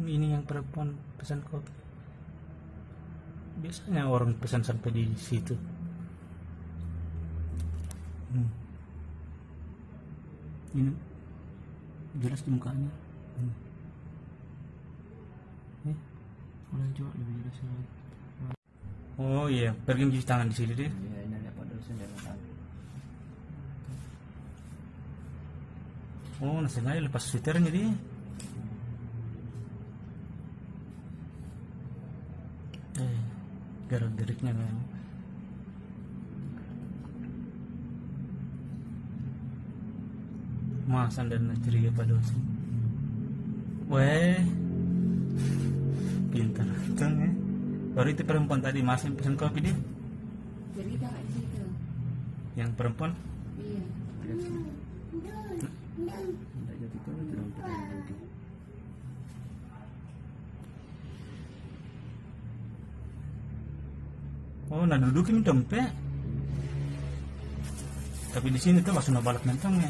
ini yang perempuan pesan kopi. Biasanya orang pesan sampai di situ. Ini jelas di mukanya. Udah coba lebih jelas lagi. Oh iya, pergi mencuci tangan di sini deh. Ya, ini ada pada dosen dan tangan. Oh, sengaja lepas switernya dia. Gerak-geriknya memang. Masan dan ceria pada dosen. Weh, pintar betul ya. Baru itu perempuan tadi masih pesan kopi dia. Jadi kita kayak situ. Yang perempuan? Iya. Tidak jadi kalau tidak duduk. Oh, nah dudukin dompet. Tapi di sini tuh langsung balap mentongnya.